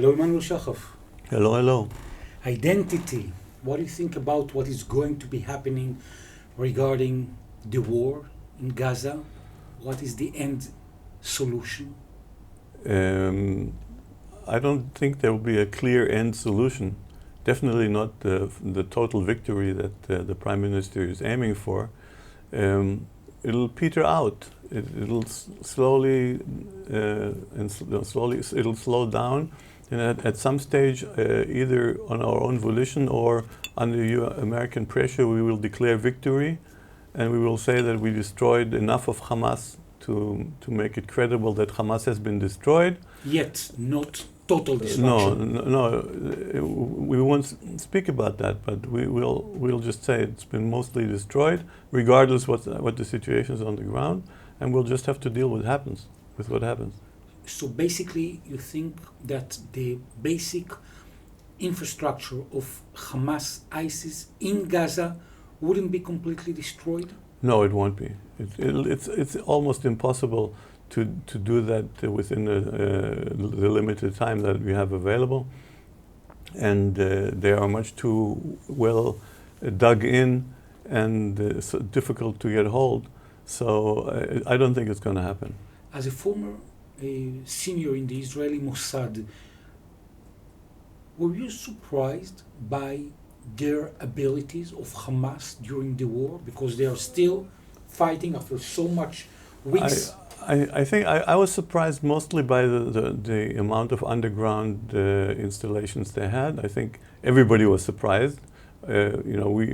Hello, Emmanuel Shachaf. Hello, hello. Identity. What do you think about what is going to be happening regarding the war in Gaza? What is the end solution? I don't think there will be a clear end solution. Definitely not the total victory that the Prime Minister is aiming for. It'll peter out. It'll slowly it'll slow down, and at some stage, either on our own volition or under American pressure, we will declare victory, and we will say that we destroyed enough of Hamas to make it credible that Hamas has been destroyed. Yet not total destruction. No, we won't speak about that, but we'll just say it's been mostly destroyed, regardless what the situation is on the ground, and we'll just have to deal with what happens. So basically, you think that the basic infrastructure of Hamas, ISIS in Gaza wouldn't be completely destroyed? No, it won't be. It's almost impossible to do that within the limited time that we have available, and they are much too well dug in and so difficult to get hold. So I don't think it's going to happen. As a former senior in the Israeli Mossad, were you surprised by their abilities of Hamas during the war, because they are still fighting after so much weeks? I think I was surprised mostly by the amount of underground installations they had. I think everybody was surprised. We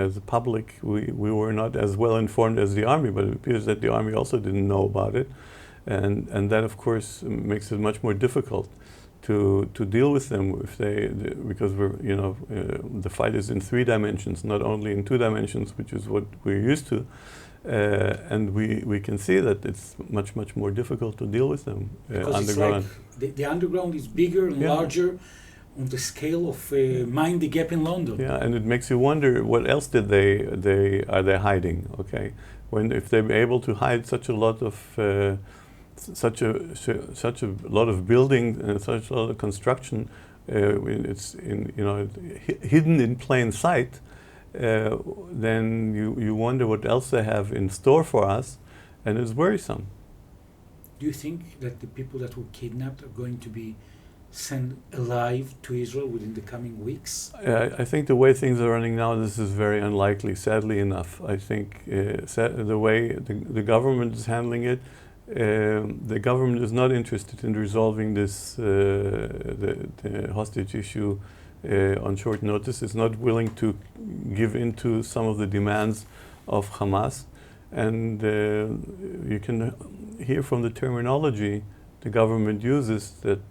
as a public, we were not as well informed as the army, but it appears that the army also didn't know about it, and that of course makes it much more difficult to deal with them because the fight is in 3 dimensions, not only in 2 dimensions, which is what we're used to. And we can see that it's much more difficult to deal with them underground. It's like the underground is bigger and larger on the scale of Mind the Gap in London. Yeah, and it makes you wonder what else are they hiding? Okay, if they're able to hide such a lot of such a lot of building and such a lot of construction, it's hidden in plain sight. Then you wonder what else they have in store for us, and it's worrisome. Do you think that the people that were kidnapped are going to be sent alive to Israel within the coming weeks? I think the way things are running now, this is very unlikely, sadly enough. I think the way the government is handling it, the government is not interested in resolving this the hostage issue on short notice. Is not willing to give in to some of the demands of Hamas, and you can hear from the terminology the government uses that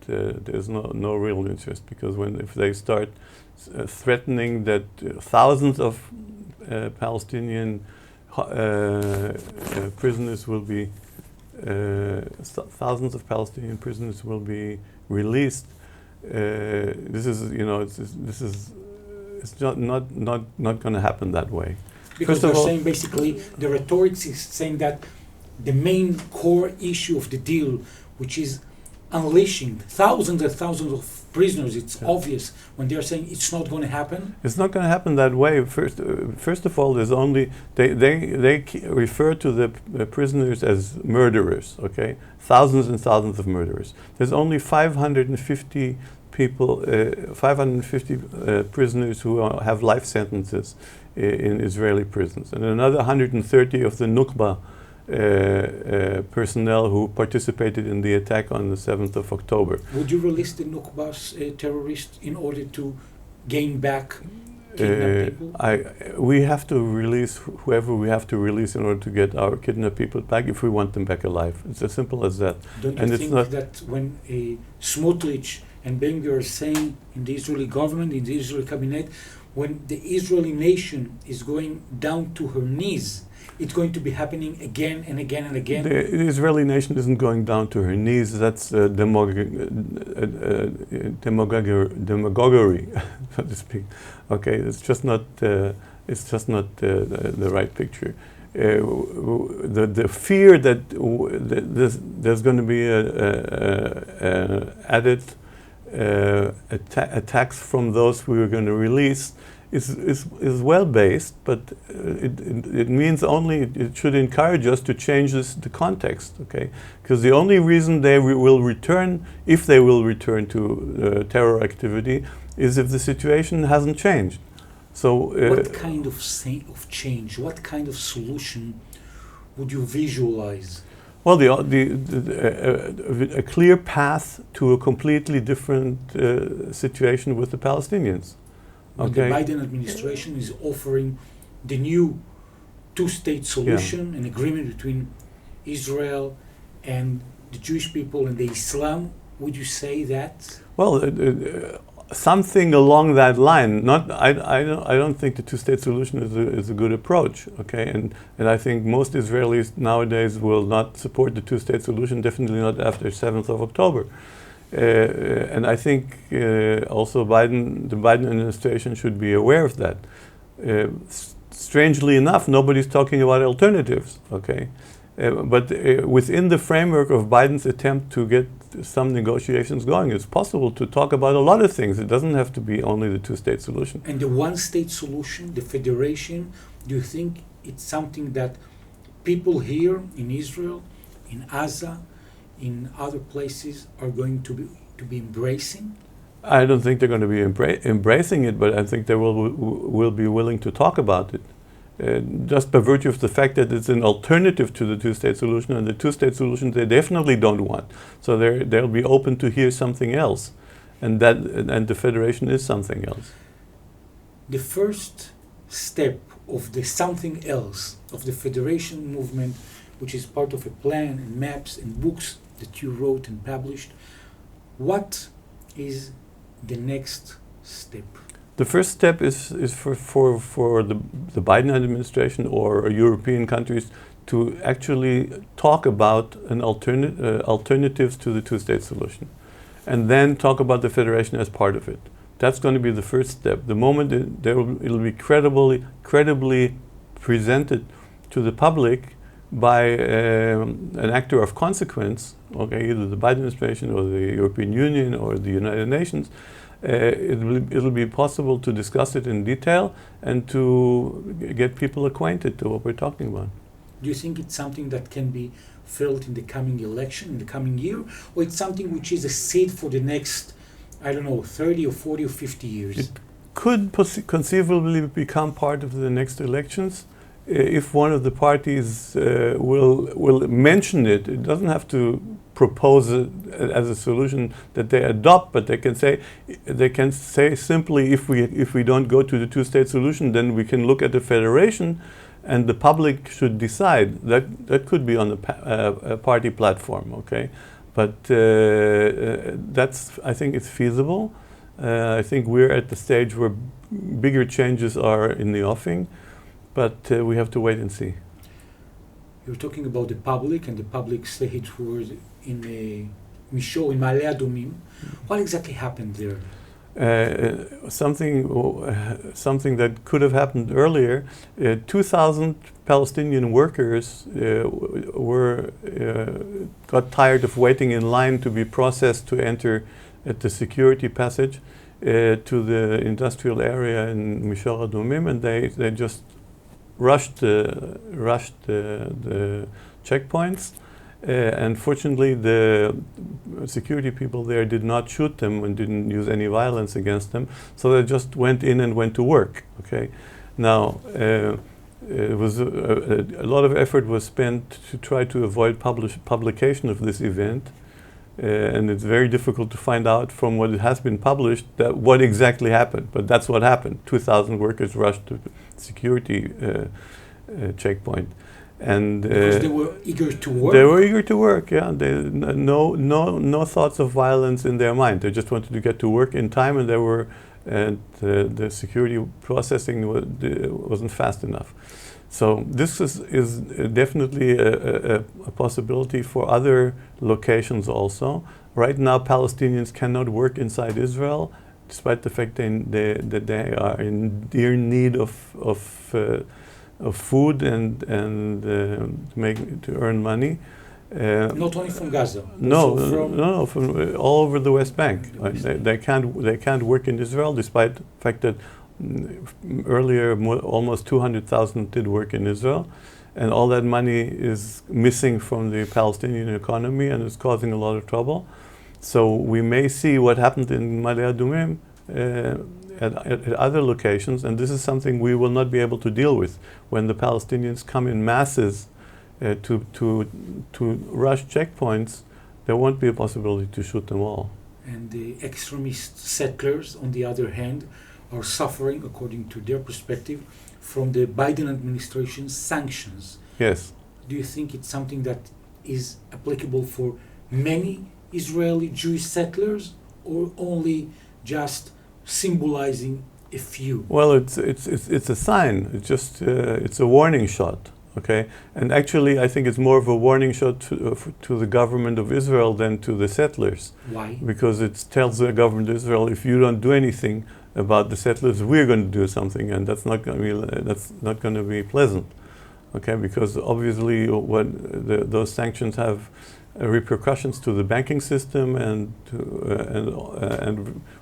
there's no real interest, because if they start threatening that thousands of Palestinian prisoners will be released. This is it's not going to happen that way. Because they're saying basically the rhetoric is saying that the main core issue of the deal, which is unleashing thousands and thousands of prisoners, it's obvious when they're saying it's not going to happen. It's not going to happen that way. First of all, there's only they refer to the prisoners as murderers. Okay, thousands and thousands of murderers. There's only 550 people, 550 prisoners who have life sentences in Israeli prisons, and another 130 of the Nukba personnel who participated in the attack on the 7th of October. Would you release the Nukba's terrorists in order to gain back kidnapped people? We have to release whoever we have to release in order to get our kidnapped people back, if we want them back alive. It's as simple as that. Don't you think that when Smotrich and Ben-Gvir are saying in the Israeli government, in the Israeli cabinet, when the Israeli nation is going down to her knees, it's going to be happening again and again and again? The Israeli nation isn't going down to her knees. That's demagoguery, so to speak. Okay, it's just not the right picture. the fear that there's going to be added attacks from those we are going to release is well based, but it means only it should encourage us to change the context, okay? Because the only reason they will return, if they will return to terror activity, is if the situation hasn't changed. So what kind of change, what kind of solution would you visualize? Well, a clear path to a completely different situation with the Palestinians. Okay. The Biden administration is offering the new two-state solution, an agreement between Israel and the Jewish people and the Islam. Would you say that? Well, something along that line. I don't think the two-state solution is a good approach. Okay, and I think most Israelis nowadays will not support the two-state solution. Definitely not after 7th of October. And I think also the Biden administration should be aware of that. Strangely enough, nobody's talking about alternatives. Okay, but within the framework of Biden's attempt to get some negotiations going, it's possible to talk about a lot of things. It doesn't have to be only the two-state solution. And the one-state solution, the federation, do you think it's something that people here in Israel, in Gaza, in other places are going to be embracing? I don't think they're going to be embracing it, but I think they will be willing to talk about it. Just by virtue of the fact that it's an alternative to the two-state solution, and the two-state solution they definitely don't want. So they'll be open to hear something else, and the federation is something else. The first step of the something else of the federation movement, which is part of a plan and maps and books that you wrote and published, what is the next step? The first step is for the Biden administration or European countries to actually talk about an alternatives to the two-state solution, and then talk about the federation as part of it. That's going to be the first step. The moment it'll be credibly presented to the public by an actor of consequence, okay, either the Biden administration or the European Union or the United Nations, it'll be possible to discuss it in detail and to get people acquainted to what we're talking about. Do you think it's something that can be felt in the coming election, in the coming year, or it's something which is a seed for the next, 30 or 40 or 50 years? It could conceivably become part of the next elections if one of the parties will mention it. It doesn't have to propose it as a solution that they adopt, but they can say simply, if we don't go to the two-state solution, then we can look at the federation, and the public should decide. That could be on a party platform, okay? But I think it's feasible. I think we're at the stage where bigger changes are in the offing, but we have to wait and see. You're talking about the public, and the public stage was in Mishor, in Ma'ale Adumim. What exactly happened there? Something that could have happened earlier. 2,000 Palestinian workers got tired of waiting in line to be processed to enter at the security passage to the industrial area in Mishor Adumim, and they just rushed the checkpoints. Unfortunately, the security people there did not shoot them and didn't use any violence against them, so they just went in and went to work. Okay, now it was a lot of effort was spent to try to avoid publication of this event, and it's very difficult to find out from what has been published that what exactly happened. But that's what happened. 2,000 workers rushed to the security checkpoint. And because they were eager to work. They were eager to work. Yeah, no thoughts of violence in their mind. They just wanted to get to work in time, and the security processing wasn't fast enough. So this is definitely a possibility for other locations also. Right now, Palestinians cannot work inside Israel, despite the fact that they are in dear need of of food and to earn money. Not only from Gaza. No, also from from all over the West Bank. The West Bank. They can't work in Israel, despite the fact that earlier almost 200,000 did work in Israel, and all that money is missing from the Palestinian economy and is causing a lot of trouble. So we may see what happened in Ma'ale Adumim at other locations, and this is something we will not be able to deal with when the Palestinians come in masses to rush checkpoints. There won't be a possibility to shoot them all. And the extremist settlers, on the other hand, are suffering, according to their perspective, from the Biden administration's sanctions. Yes. Do you think it's something that is applicable for many Israeli Jewish settlers, or only just symbolizing a few? Well, it's a sign. It's just it's a warning shot. Okay, and actually, I think it's more of a warning shot to the government of Israel than to the settlers. Why? Because it tells the government of Israel, if you don't do anything about the settlers, we're going to do something, and that's not going to be pleasant. Okay, because obviously, those sanctions have repercussions to the banking system and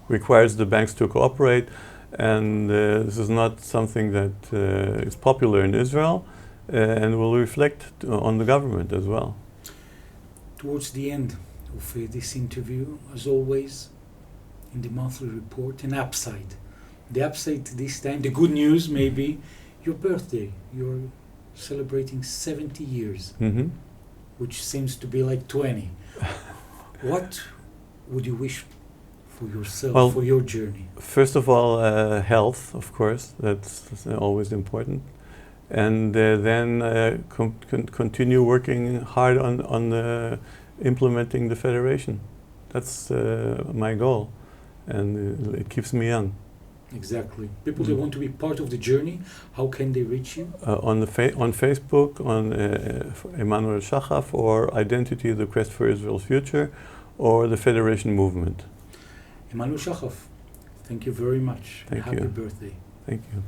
requires the banks to cooperate, and this is not something that is popular in Israel. And will reflect on the government as well. Towards the end of this interview, as always, in the monthly report, an upside. The upside this time, the good news maybe, your birthday. You're celebrating 70 years, which seems to be like 20. What would you wish for yourself, for your journey? First of all, health, of course, that's always important. And then continue working hard on implementing the federation. That's my goal, and it keeps me young. Exactly. People that want to be part of the journey, how can they reach you? On Facebook, on Emmanuel Shachaf, or Identity: The Quest for Israel's Future, or the Federation Movement. Emmanuel Shachaf, thank you very much. Thank you. Happy birthday. Thank you.